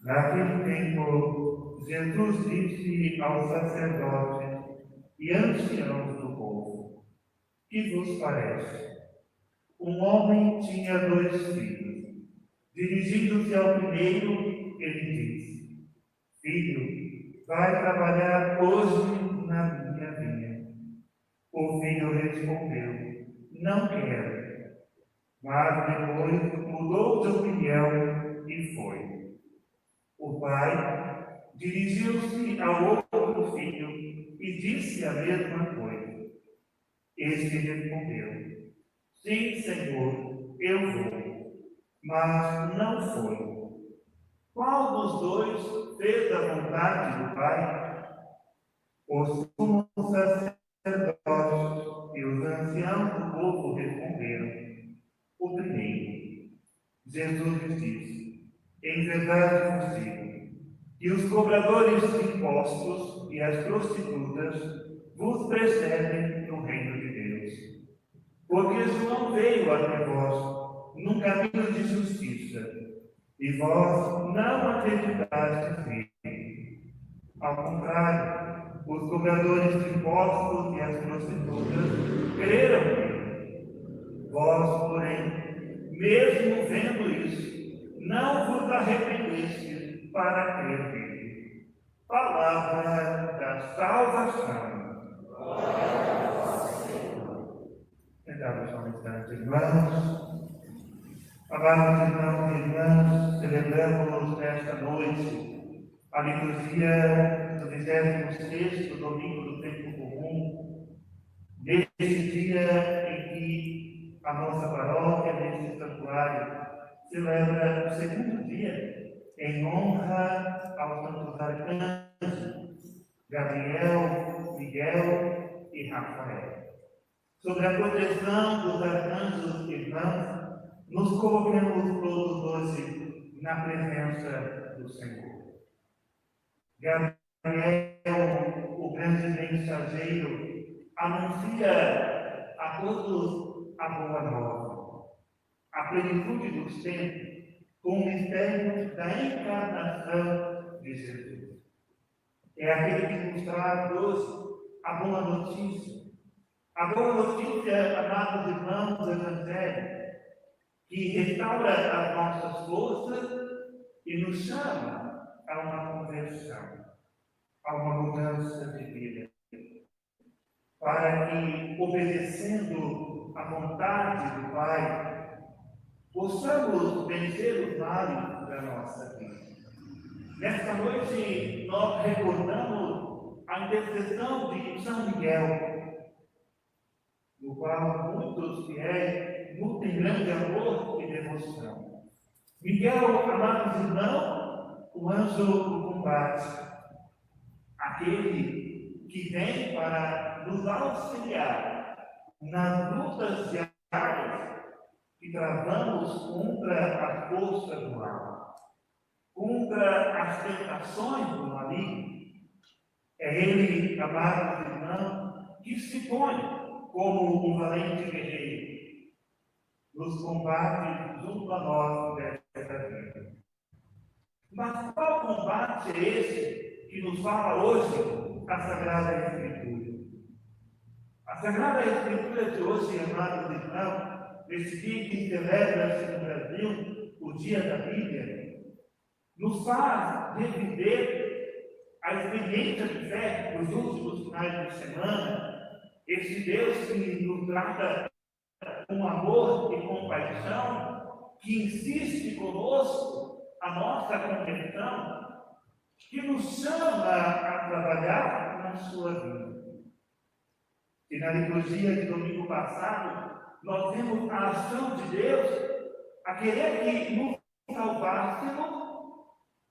Naquele tempo, Jesus disse aos sacerdotes e anciãos do povo: Que vos parece? Um homem tinha 2 filhos. Dirigindo-se ao primeiro, ele disse: Filho, vai trabalhar hoje na minha vinha. O filho respondeu: Não quero. Mas depois mudou de opinião e foi. O pai dirigiu-se ao outro filho e disse a mesma coisa. Este respondeu: Sim, Senhor, eu vou. Mas não foi. Qual dos dois fez a vontade do pai? Os sumos sacerdotes e os anciãos do povo responderam: O primeiro. Jesus lhes disse: Em verdade vos digo, que os cobradores de impostos e as prostitutas vos precedem no reino de Deus. Porque João veio até vós num caminho de justiça, e vós não acreditastes nele. Ao contrário, os cobradores de impostos e as prostitutas creram nele. Vós, porém, mesmo vendo isso, não vos arrependeste para crer nele. Palavra da salvação. Sentados só um instante, irmãos. Amados irmãos e irmãs, celebramos nesta noite a liturgia do 26º domingo do tempo comum, neste dia em que a nossa paróquia, neste santuário, celebra o segundo dia em honra aos santos arcanjos Gabriel, Miguel e Rafael. Sob a proteção dos arcanjos irmãos, nos colocamos todos hoje na presença do Senhor. Gabriel, o grande mensageiro, anuncia a todos a boa nova, a plenitude dos tempos, com o mistério da encarnação de Jesus. É aquele que nos traz hoje a boa notícia. A boa notícia, amados irmãos do Evangelho, que restaura as nossas forças e nos chama a uma conversão, a uma mudança de vida, para que, obedecendo à vontade do Pai, possamos vencer os males da nossa vida. Nesta noite, nós recordamos a intercessão de São Miguel, no qual muitos fiéis nutrem grande amor e devoção. Miguel, amados irmãos, o anjo do combate, aquele que vem para nos auxiliar nas lutas diárias que travamos contra a força do mal, contra as tentações do maligno. É ele, amados irmãos, que se põe como um valente guerreiro nos combates junto a nós desta vida. Mas qual combate é esse que nos fala hoje a Sagrada Escritura? A Sagrada Escritura de hoje, amados irmãos, nesse dia que celebra-se no Brasil o Dia da Bíblia, nos faz reviver a experiência de fé dos últimos finais de semana. Esse Deus que nos trata com amor e compaixão, que insiste conosco a nossa conversão, que nos chama a trabalhar na sua vida. E na liturgia de domingo passado, nós vimos a ação de Deus a querer que nos salvássemos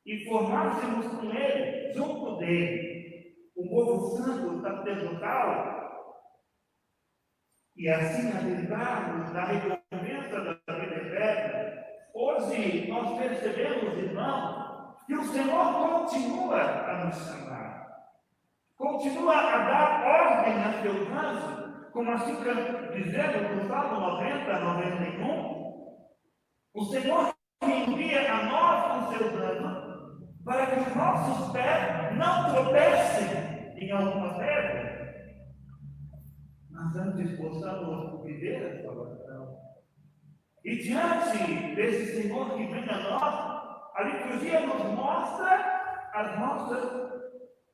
e formássemos com Ele, junto dele, o povo santo sacerdotal, e assim habilitarmos na recompensa da vida eterna. Hoje nós percebemos, irmãos, que o Senhor continua a nos chamar, continua a dar ordem a seus anjos, como assim dizendo no Salmo 90, 91, o Senhor que envia a nós os seus anjos para que os nossos pés não tropecem em alguma pedra, mas antes possamos viver a salvação. E diante desse Senhor que vem a nós, a liturgia nos mostra as nossas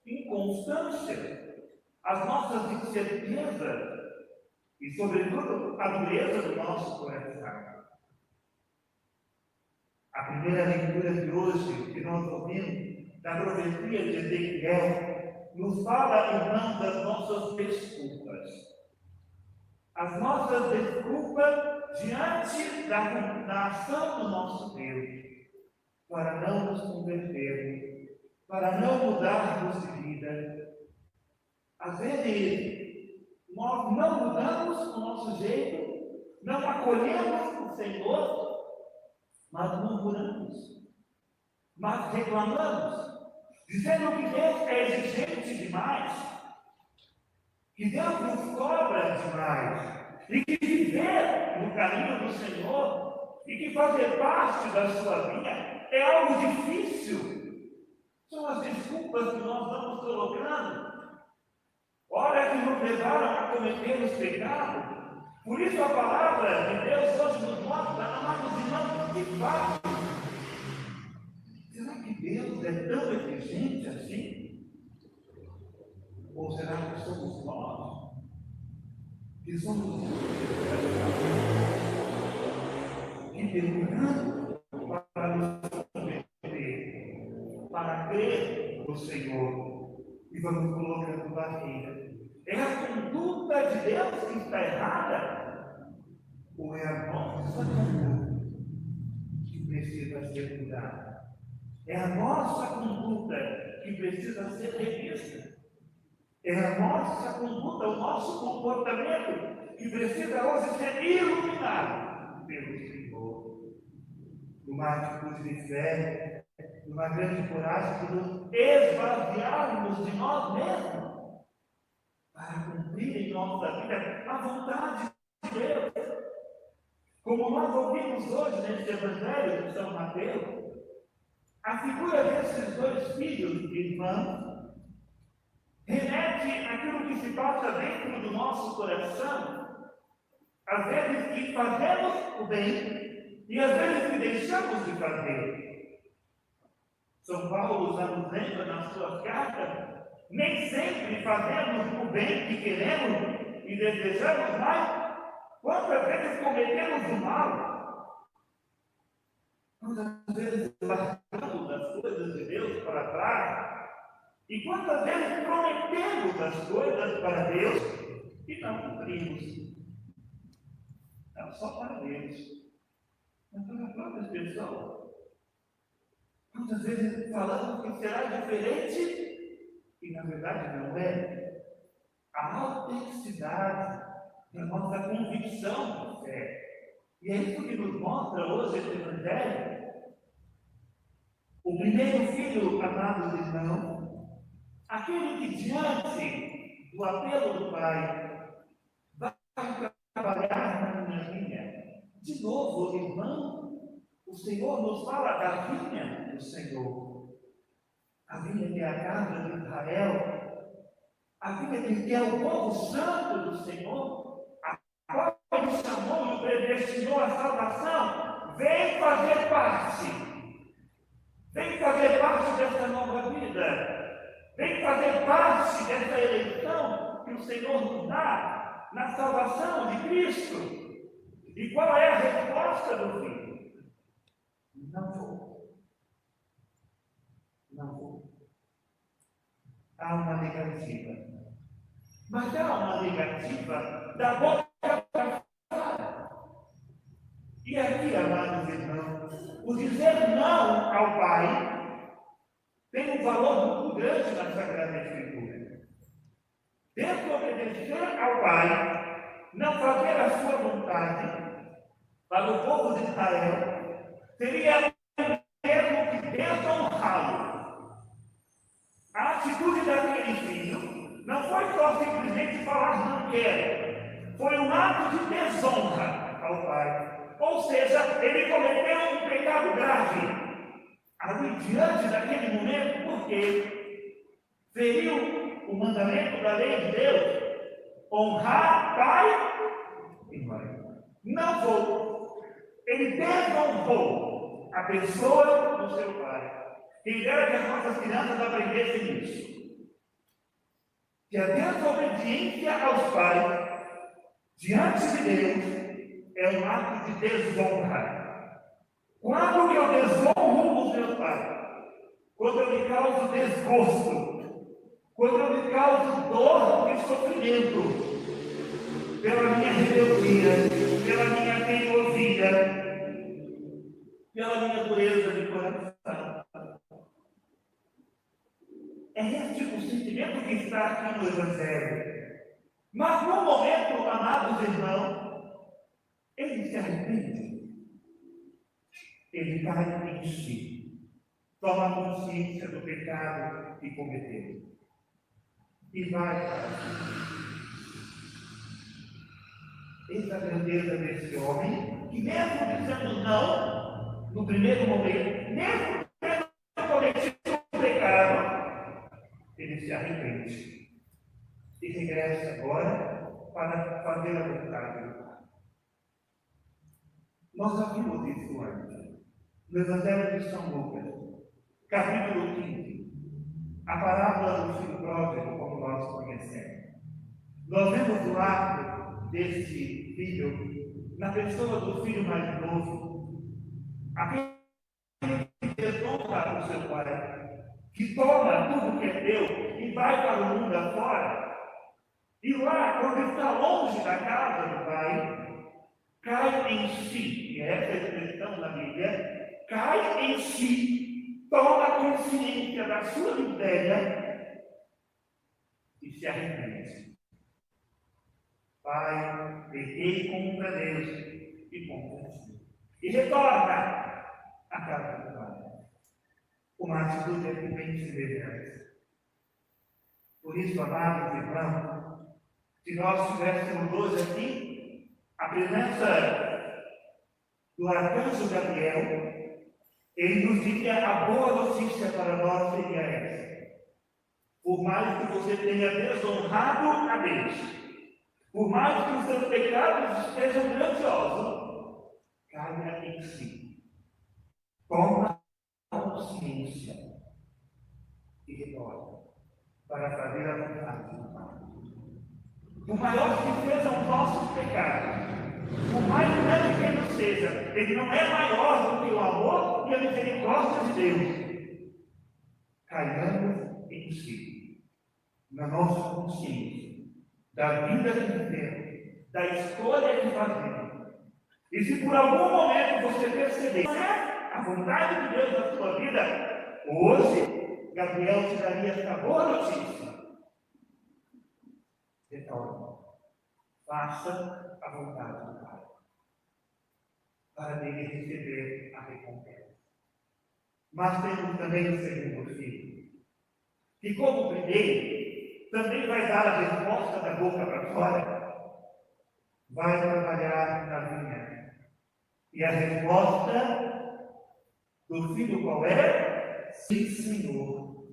inconstâncias, as nossas incertezas e, sobretudo, a dureza do nosso coração. A primeira leitura de hoje que nós ouvimos da profecia de Ezequiel nos fala, irmãos, das nossas desculpas. As nossas desculpas diante da ação do nosso Deus, para não nos convertermos, para não mudarmos de vida. Às vezes, nós não mudamos o nosso jeito, não acolhemos o Senhor, mas murmuramos, mas reclamamos, dizendo que Deus é exigente demais, que Deus nos cobra demais, e que viver no caminho do Senhor, e que fazer parte da sua vida é algo difícil. São as desculpas que nós vamos colocando, ora que nos levaram a cometer os pecados. Por isso a palavra de Deus hoje nos mostra, amados irmãos, de fato, será que Deus é tão exigente assim? Ou será que somos nós que somos que demoramos para nos converter, para crer no Senhor, e vamos colocando barreira? É a conduta de Deus que está errada? Ou é a nossa conduta que precisa ser mudada? É a nossa conduta que precisa ser revista. É a nossa conduta, o nosso comportamento que precisa hoje ser iluminado pelo Senhor. Numa atitude de fé, numa grande coragem de nos esvaziarmos de nós mesmos, para cumprir em nossa vida a vontade de Deus. Como nós ouvimos hoje neste Evangelho de São Mateus, a figura desses dois filhos de irmãos remete àquilo que se passa dentro do nosso coração, às vezes que fazemos o bem e às vezes que deixamos de fazer. São Paulo já nos lembra nas suas cartas: nem sempre fazemos o bem que queremos e desejamos, mas quantas vezes cometemos o mal? Quantas vezes largamos as coisas de Deus para trás? E quantas vezes prometemos as coisas para Deus e não cumprimos? Não só para Deus, mas para as próprias pessoas. Quantas vezes falamos que será diferente e na verdade não é? A autenticidade da nossa convicção de fé. E é isso que nos mostra hoje esse Evangelho. O primeiro filho, amados irmãos, aquele que diante do apelo do Pai vai trabalhar na minha vinha. De novo, irmão, o Senhor nos fala da vinha do Senhor. A vinha que é a casa de Israel, a vinha que é o povo santo do Senhor, a qual Ele chamou e predestinou a salvação. Vem fazer parte dessa nova vida, vem fazer parte dessa eleição que o Senhor nos dá na salvação de Cristo. E qual é a resposta do filho? Não vou. Não vou. Há uma negativa. Mas há uma negativa da boca para fora. E aqui, amados irmãos, o dizer não ao Pai tem um valor muito grande na Sagrada Escritura. Desobedecer ao Pai, não fazer a sua vontade, para o povo de Israel, seria mesmo que desonrá-lo. A atitude daquele filho não foi só simplesmente falar não quero, foi um ato de desonra ao Pai. Ou seja, ele cometeu um pecado grave. Ali diante daquele momento, porque feriu o mandamento da lei de Deus, honrar pai e mãe. Não vou. Ele desonrou a pessoa do seu pai. Quem dera que as nossas crianças aprendessem isso. Que a desobediência aos pais, diante de Deus, é um ato de desonra. Quando eu desonro os meus pais, quando eu me causo desgosto, quando eu me causo dor e sofrimento, pela minha rebeldia, pela minha teimosia, pela minha dureza de coração. É esse o sentimento que está aqui no Evangelho. Mas no momento, amados irmãos, ele se arrepende. Ele cai em si. Toma consciência do pecado que cometeu. E vai para si. Eis a grandeza desse homem, que mesmo dizendo não, no primeiro momento, mesmo tendo cometido um pecado, ele se arrepende. E regressa agora para fazer a vontade do Pai. Nós já vimos isso antes. No Evangelho de São Lucas, capítulo 15, a parábola do filho pródigo, como nós conhecemos. Nós vemos o ato desse filho na pessoa do filho mais novo, aquele que desonra o seu pai, que toma tudo que é teu e vai para o mundo afora. E lá, quando está longe da casa do pai, cai em si, e essa é a expressão da Bíblia, cai em si, toma consciência da sua miséria e se arrepende. Pai, pequei contra Deus e contra ti. E retorna à casa do pai. Uma atitude que bem semelhante. Por isso, amados irmãos, se nós tivéssemos hoje aqui a presença do arcanjo Gabriel, ele nos diria a boa notícia para nós seria essa. Por mais que você tenha desonrado a Deus, por mais que os seus pecados estejam grandiosos, caia em si. Toma consciência e retorna para fazer a vontade do Pai. Por maior que sejam os nossos pecados, por mais grande que ele seja, ele não é maior do que o amor e a misericórdia de Deus. Caiamos em si, na nossa consciência, da vida que vivemos, da escolha que fazemos. E se por algum momento você perceber a vontade de Deus na sua vida, hoje, Gabriel te daria essa boa notícia. Retorne. Faça a vontade do Pai, para dele receber a recompensa. Mas temos também o segundo filho, que como o primeiro, também vai dar a resposta da boca para fora, vai trabalhar na vinha. E a resposta do filho qual é? Sim, Senhor,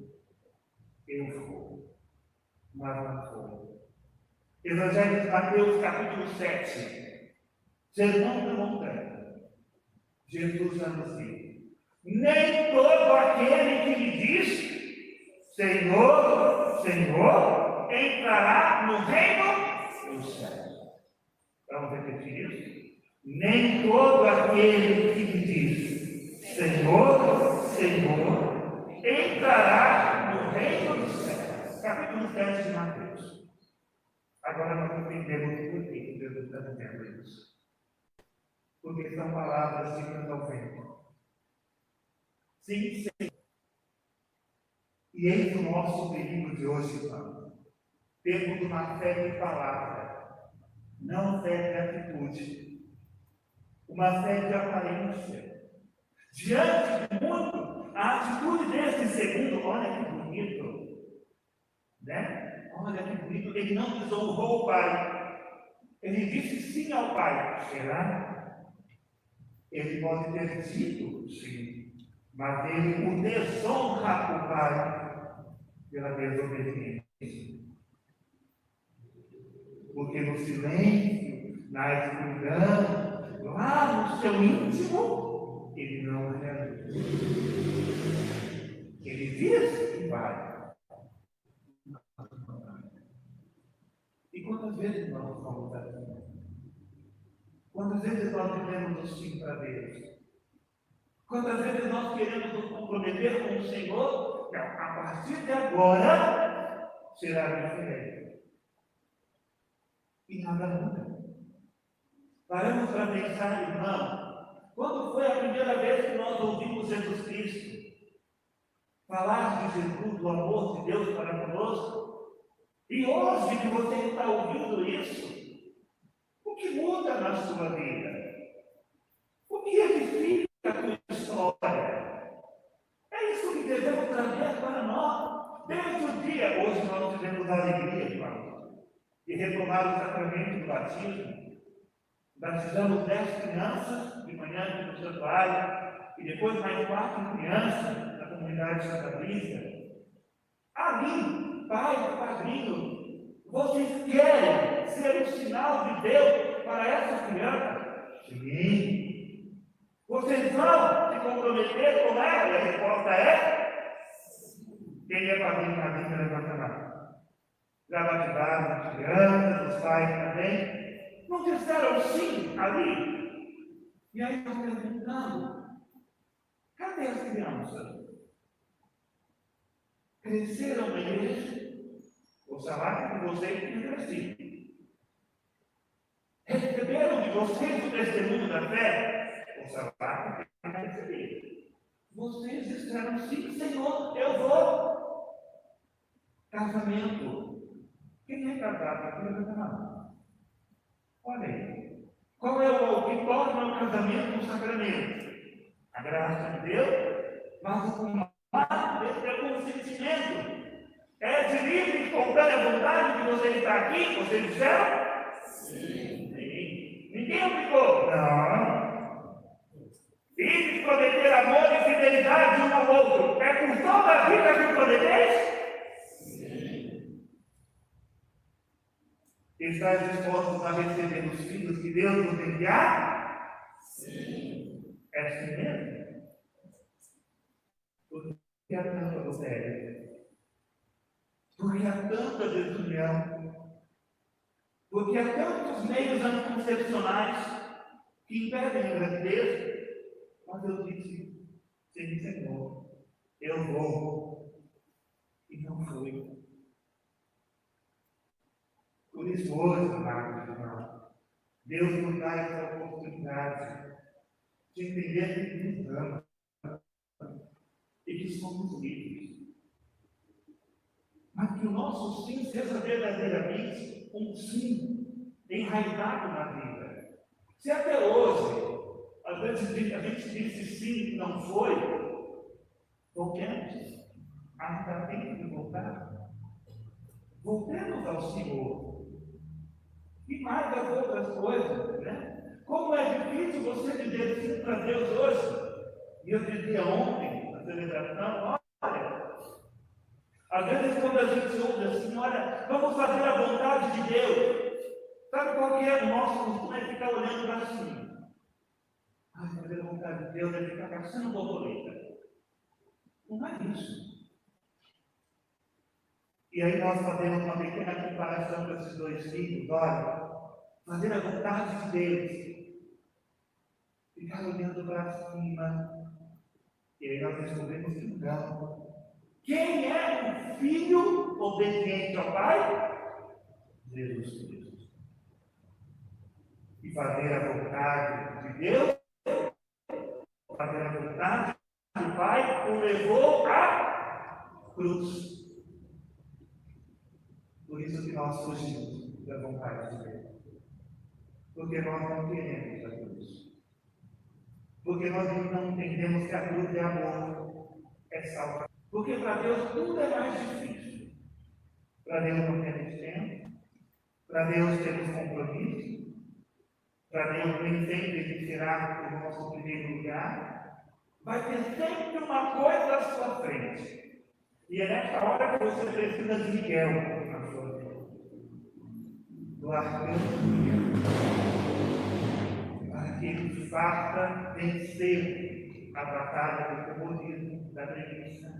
eu vou. Mas não foi. Evangelho de Mateus, capítulo 7, Sermão da Montanha. Jesus anuncia: nem todo aquele que me diz Senhor, Senhor, entrará no reino dos céus. Vamos repetir isso? Nem todo aquele que me diz Senhor, Senhor, entrará no reino dos céus. Capítulo 7 de Mateus. Agora nós entendemos por que Jesus está dizendo isso. Porque são palavras ditas ao vento. Sim, sim. E eis o nosso perigo de hoje, irmãos. Temos uma fé de palavra, não fé de atitude. Uma fé de aparência. Diante de muito, a atitude desse segundo, olha que bonito, né? Olha que bonito, ele não desonrou o pai. Ele disse sim ao pai. Será? Ele pode ter dito sim, mas ele o desonra o Pai pela desobediência. Porque no silêncio, na escuridão, lá no seu íntimo, ele não realiza. Ele diz que vai. E quantas vezes nós somos assim? Quantas vezes nós dizemos o sim para Deus? Quantas vezes nós queremos nos comprometer com o Senhor? Não, a partir de agora será diferente. E nada muda. Paramos para pensar, irmão, quando foi a primeira vez que nós ouvimos Jesus Cristo falar de Jesus, do amor de Deus para conosco? E hoje que você está ouvindo isso, o que muda na sua vida? O que edifica a tua história? É isso que devemos trazer para nós. Desde o dia, hoje nós tivemos a alegria, irmão, de retomar o sacramento do batismo. Batizamos 10 crianças de manhã aqui no santuário, e depois mais 4 crianças na comunidade Santa Brisa. Ali, pai, padrinho, vocês querem ser um sinal de Deus para essas crianças? Sim. Vocês vão se comprometer com ela? E a resposta é? Quem é padrinho, madrinha, levanta a mão. Já batizaram as crianças, os pais também? Não disseram sim ali? E aí estão perguntando: cadê as crianças? Cresceram na igreja? O salário de vocês tem crescido. Receberam de vocês o testemunho da fé? O salário tem recebido. Vocês disseram sim, Senhor, eu vou. Casamento. Quem é casado aqui levanta a mão. Olha aí. Qual é o que torna o casamento um sacramento? A graça de Deus, mas o comando desse é o consentimento. É de livre e espontânea vontade que você está aqui? Vocês disseram? Sim. Ninguém obrigou? Não. E prometer amor e fidelidade um ao outro é por toda a vida que prometeis? Estás dispostos a receber os filhos que Deus nos enviar? Sim. É assim mesmo? Por que há tanta adultério? Por que há tanta desunião? Por que há tantos meios anticoncepcionais que impedem a gravidez? Mas eu disse: sim, Senhor, eu vou. E não fui. Por isso, hoje, amados irmãos, Deus nos dá essa oportunidade de entender que nos ama e que somos livres. Mas que o nosso sim seja verdadeiramente um sim enraizado na vida. Se até hoje a gente disse sim e não foi, voltemos. Ainda tem que voltar. Voltemos ao Senhor. E mais das outras coisas, né? Como é difícil você dizer sim para Deus hoje. E eu dizia ontem, na celebração, olha, às vezes quando a gente ouve assim, olha, vamos fazer a vontade de Deus. Sabe qual que é o nosso costume? É ficar olhando para cima. Fazer a vontade de Deus é ficar caçando borboleta. Não é isso. E aí nós fazemos uma pequena comparação com esses dois filhos. Olha, fazer a vontade de Deus, ficar olhando para cima. E aí nós descobrimos que não. Quem é o filho obediente ao Pai? Jesus Cristo. E fazer a vontade de Deus, fazer a vontade do Pai, o levou à cruz. Por isso que nós fugimos da vontade de Deus. Porque nós não queremos a cruz. Porque nós não entendemos que a cruz é amor, é salvação. Porque para Deus tudo é mais difícil. Para Deus não temos tempo. Para Deus temos compromisso. Para Deus nem sempre Ele será o nosso primeiro lugar. Vai ter sempre uma uma coisa à sua frente. E é nessa hora que você precisa de Miguel na sua vida. Do arcanjo Miguel. Para que ele te faça vencer a batalha do comodismo, da preguiça.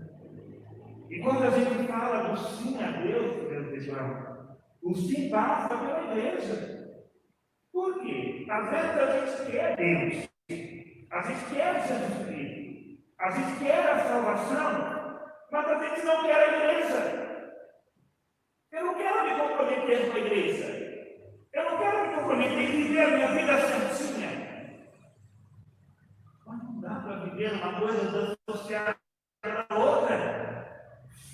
E quando a gente fala do sim a Deus, meus irmãos, o sim passa pela igreja. Por quê? Às vezes a gente quer Deus, a gente quer Jesus Cristo, a gente quer a salvação, mas a gente não quer a igreja. Eu não quero me comprometer com a igreja. Eu não quero me comprometer em viver a minha vida santinha. Mas não dá para viver uma coisa associada à outra.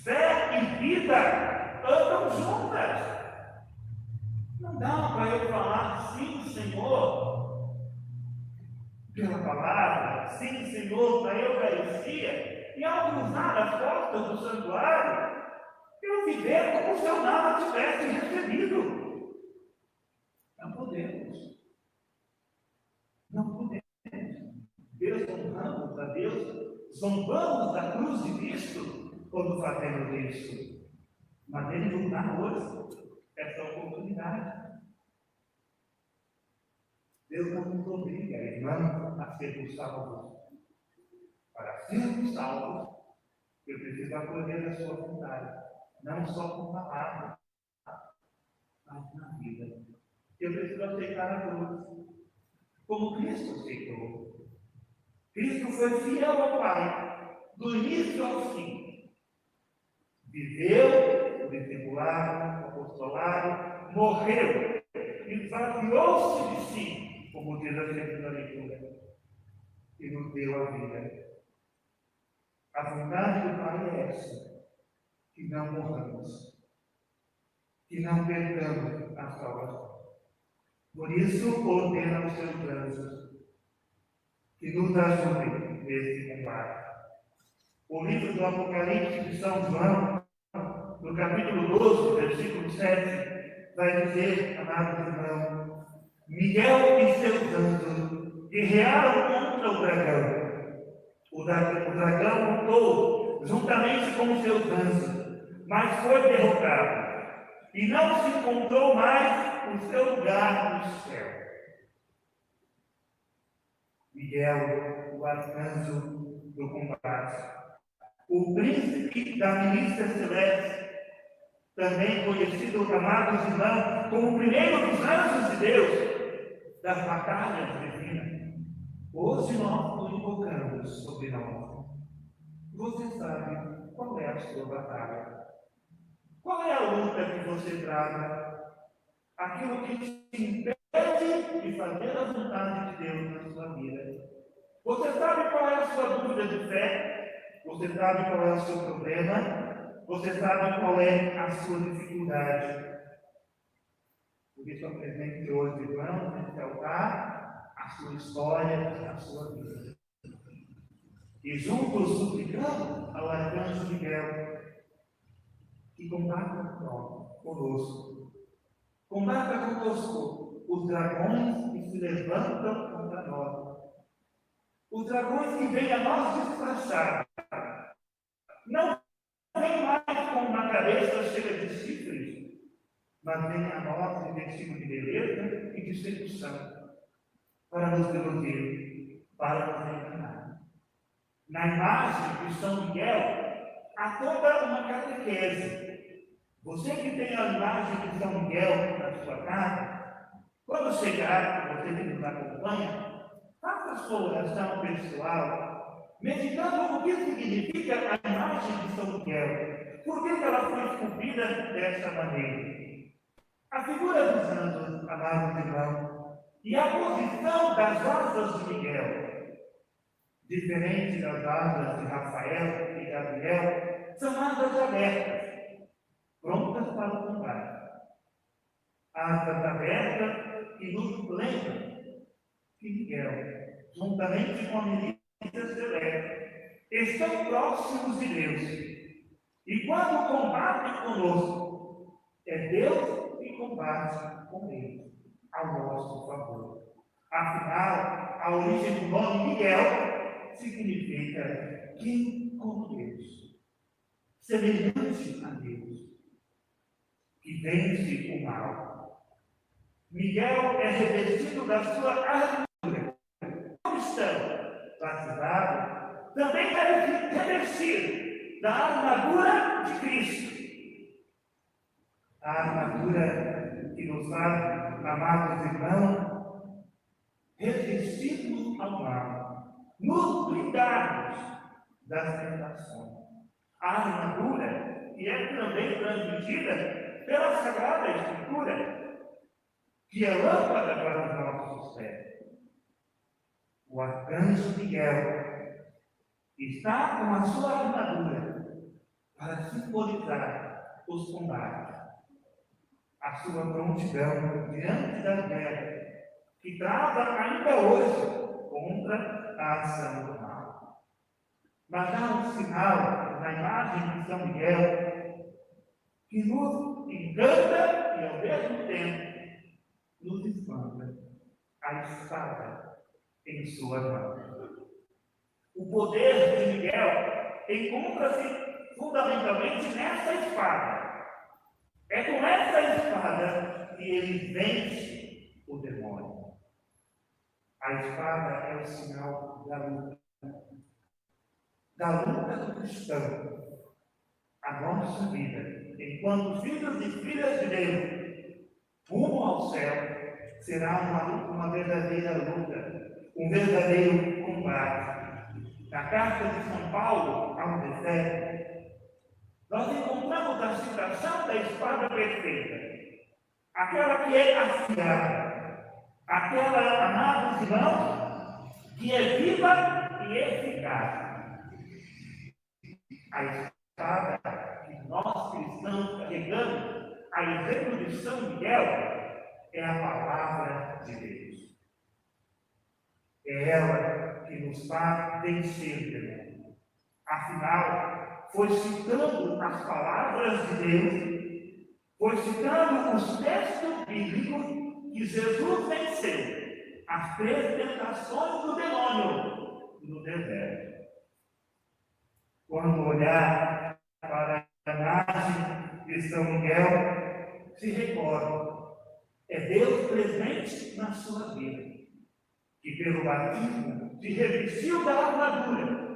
Fé e vida andam juntas. Não dá para eu falar sim, Senhor, pela palavra, sim, Senhor, para a Eucaristia, e ao cruzar as portas do santuário, eu viver como se eu nada tivesse recebido. Não podemos. Não podemos. Deus honramos a Deus, zombamos da cruz de Cristo quando fazemos isso. Mas Ele nos dá hoje essa oportunidade. Deus não nos obriga, irmão, a sermos salvos. Para sermos salvos, eu preciso acolher a sua vontade, não só com palavras, mas na vida. Eu preciso aceitar a cruz, como Cristo aceitou. Cristo foi fiel ao Pai, do início ao fim. Viveu o discipulado, o apostolado, morreu, esvaziou-se de si, como diz a segunda leitura, e nos deu a vida. A vontade do Pai é essa, que não morramos, que não perdamos a salvação. Por isso, ordena os seus anjos que nos ajudem nesse combate. O livro do Apocalipse de São João, no capítulo 12, versículo 7, vai dizer, amados irmãos, Miguel e seus anjos guerrearam contra o dragão. O dragão lutou juntamente com os seus anjos, mas foi derrotado. E não se encontrou mais o seu lugar no céu. Miguel, o arcanjo do combate, o príncipe da milícia celeste, também conhecido, amados irmãos, como o primeiro dos anjos de Deus, das batalhas divinas. Hoje nós o invocamos sobre nós. Você sabe qual é a sua batalha? Qual é a luta que você trava? Aquilo que te impede de fazer a vontade de Deus na sua vida. Você sabe qual é a sua dúvida de fé? Você sabe qual é o seu problema? Você sabe qual é a sua dificuldade? Por isso, apresente hoje, irmãos, nesse altar, a sua história, a sua vida. E juntos suplicamos ao arcanjo Miguel que combata conosco. Combata conosco os dragões que se levantam contra nós. Os dragões que vêm a nós disfarçados. Não vem mais com uma cabeça cheia de chifres, mas vem a nós em vestido de beleza e de sedução, para nos iludir, para nos enganar. Na imagem de São Miguel, há toda uma catequese. Você que tem a imagem de São Miguel na sua casa, quando chegar, você que nos acompanha, faça a sua oração pessoal, meditando o que significa a imagem de São Miguel. Por que ela foi esculpida dessa maneira? A figura dos santos, amados irmãos, e a posição das asas de Miguel, diferente das asas de Rafael e Gabriel, são asas abertas, prontas para o combate. Asas abertas que nos lembram que Miguel, juntamente com a milícia celeste, estão próximos de Deus. E quando combatem conosco, é Deus que combate com ele, ao nosso favor. Afinal, a origem do nome Miguel significa quem como Deus, semelhante a Deus, que vence o mal. Miguel é revestido da sua armadura. O cristão batizado também deve revestir da armadura de Cristo. A armadura que nos faz, amados irmãos, resistirmos ao mal, nos blindarmos das tentações. A armadura que é também transmitida pela Sagrada Escritura, que é lâmpada para os nossos pés. O arcanjo Miguel está com a sua armadura para simbolizar os combates, a sua prontidão diante das guerras, que trava ainda hoje contra a ação do mal. Mas há um sinal na imagem de São Miguel que nos encanta e ao mesmo tempo nos espanta: a espada em sua mão. O poder de Miguel encontra-se fundamentalmente nessa espada. É com essa espada que ele vence o demônio. A espada é o sinal da luta do cristão. A nossa vida, enquanto filhos e filhas de Deus, rumo ao céu, será uma verdadeira luta, um verdadeiro combate. Na carta de São Paulo aos Efésios, nós encontramos a citação da espada perfeita, aquela que é afiada, aquela, amados irmãos, que é viva e eficaz. A espada que nós cristãos carregamos, a exemplo de São Miguel, é a palavra de Deus. É ela que nos faz vencer o demônio. Afinal, foi citando as palavras de Deus, foi citando os textos bíblicos que Jesus venceu as 3 tentações do demônio no deserto. Quando olhar para a imagem de São Miguel, se recorda, é Deus presente na sua vida, que pelo batismo se revestiu da armadura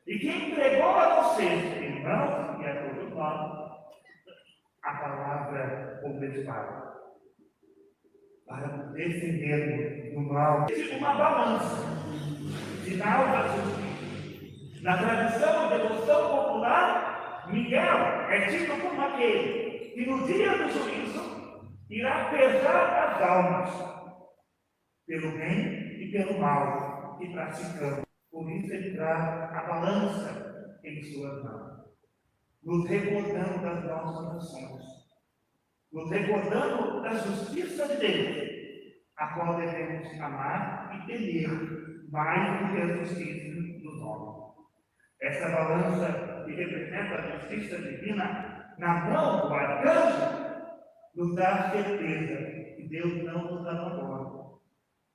e que entregou a vocês, irmãos, e a todos nós, a palavra como espada, para nos defendermos do mal. Uma balança, sinal da justiça. Na tradição da devoção popular, Miguel é tido como aquele que no dia do juízo irá pesar as almas pelo bem e pelo mal que praticamos. Por isso ele traz a balança em suas mãos, nos recordando das nossas ações, nos recordando da justiça de Deus, a qual devemos amar e temer mais do que a justiça dos homens. Essa balança que representa a justiça divina na mão do arcanjo nos dá a certeza que Deus não nos abandona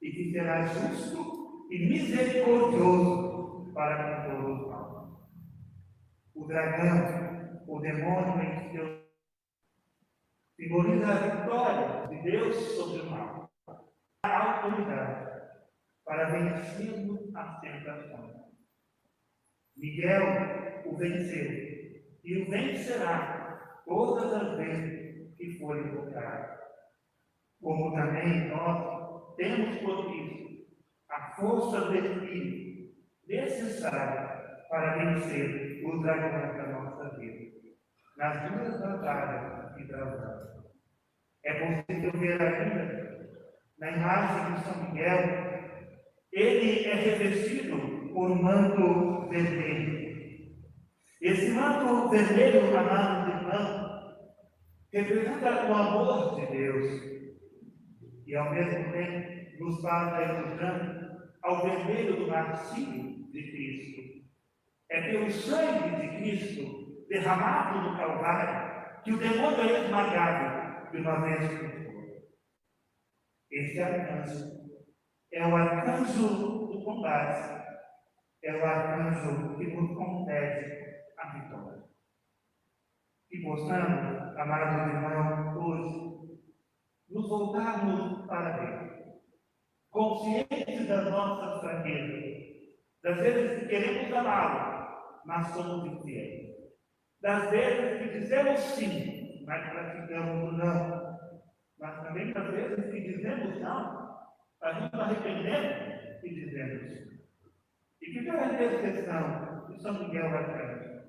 e que será justo e misericordioso para com todos nós. O dragão, o demônio em seu simboliza a vitória de Deus sobre o mal, a autoridade para vencermos as tentações. Miguel o venceu e o vencerá todas as vezes que for invocado. Como também nós temos por isso a força do Espírito necessária para vencer os dragões da nossa vida, nas duras batalhas que travamos. É possível ver ainda, na imagem de São Miguel, ele é revestido por um manto vermelho. Esse manto vermelho, amados irmãos, representa o amor de Deus e, ao mesmo tempo, nos faz a ilusão ao vermelho do martírio de Cristo. É pelo sangue de Cristo derramado no Calvário que o demônio é esmagado de uma vez por todas. Esse arcanjo é o arcanjo do combate, é o arcanjo que nos concede a vitória. E possamos, amados irmãos, hoje, nos voltarmos para Deus, conscientes das nossas fraquezas, das vezes que queremos amá-lo, mas somos infiéis, das vezes que dizemos sim, mas praticamos não, mas também das vezes que dizemos não, mas nos arrependemos e dizemos sim. E que pela intercessão de São Miguel Arcanjo,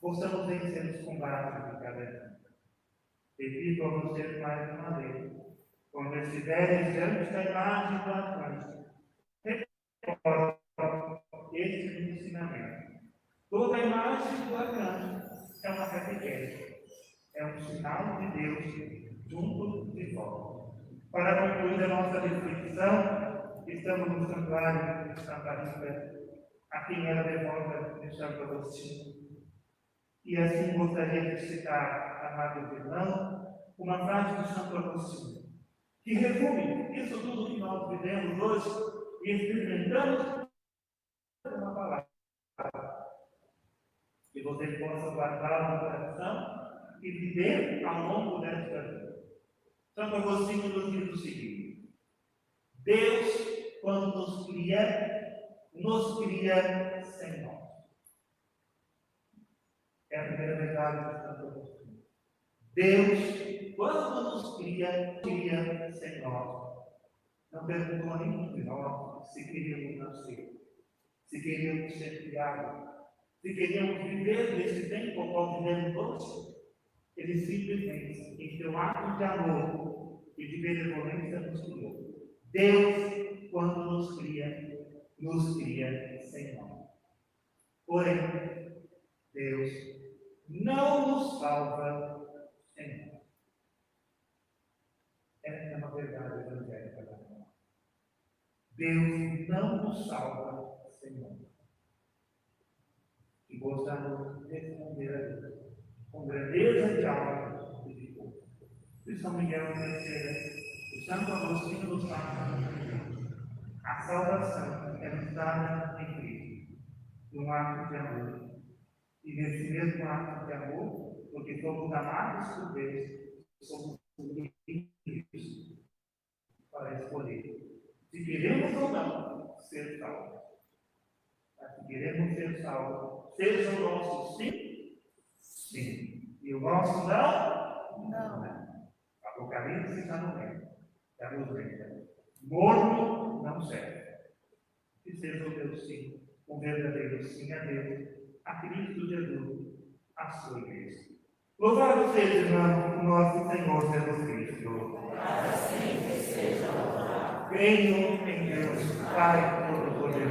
possamos vencer os combates de cada dia. Repito a vocês mais uma vez, quando estiverem diante da imagem do arcanjo, recordem este ensinamento. Toda a imagem do arcanjo é uma catequese, é um sinal de Deus junto de vós. Para concluir a nossa reflexão, estamos no santuário de Santa Rita, a quem era devota de Santo Agostinho. E assim gostaria de citar, amado irmão, uma frase de Santo Agostinho, que resume isso tudo que nós vivemos hoje e experimentamos uma palavra. Que você possa guardar no coração e viver ao longo desta vida. Santo Agostinho nos diz o seguinte: Deus, quando nos cria sem nós. É a primeira verdade de Santo Agostinho. Deus, quando nos cria sem nós. Não perguntou a nenhum de nós se queríamos nascer, se queríamos ser criados, se queríamos viver nesse tempo ao qual vivemos hoje. Ele simplesmente, em seu ato de amor e de benevolência, nos criou. Deus, quando nos cria sem nós. Porém, Deus não nos salva sem nós. Essa é uma verdade evangélica da nós. Deus não nos salva sem nós. E gostamos de responder a Deus com grandeza de alma e de força. E São Miguel III, o Santo Agostinho nos fala: a salvação é nos dada em Cristo, num ato de amor. E nesse mesmo ato de amor, porque somos amados por Deus, somos livres para escolher se queremos ou não ser salvos. Se queremos ser salvos, seja o nosso sim, sim. E o nosso não, não. Apocalipse já não é. Já nos lembra. Morto não serve. Que seja o teu sim, o verdadeiro sim a Deus, a Cristo Jesus, a sua igreja. Louvado seja, irmão, o nosso Senhor Jesus Cristo. Para sempre seja louvado. Creio em Deus, Pai Todo-Poderoso.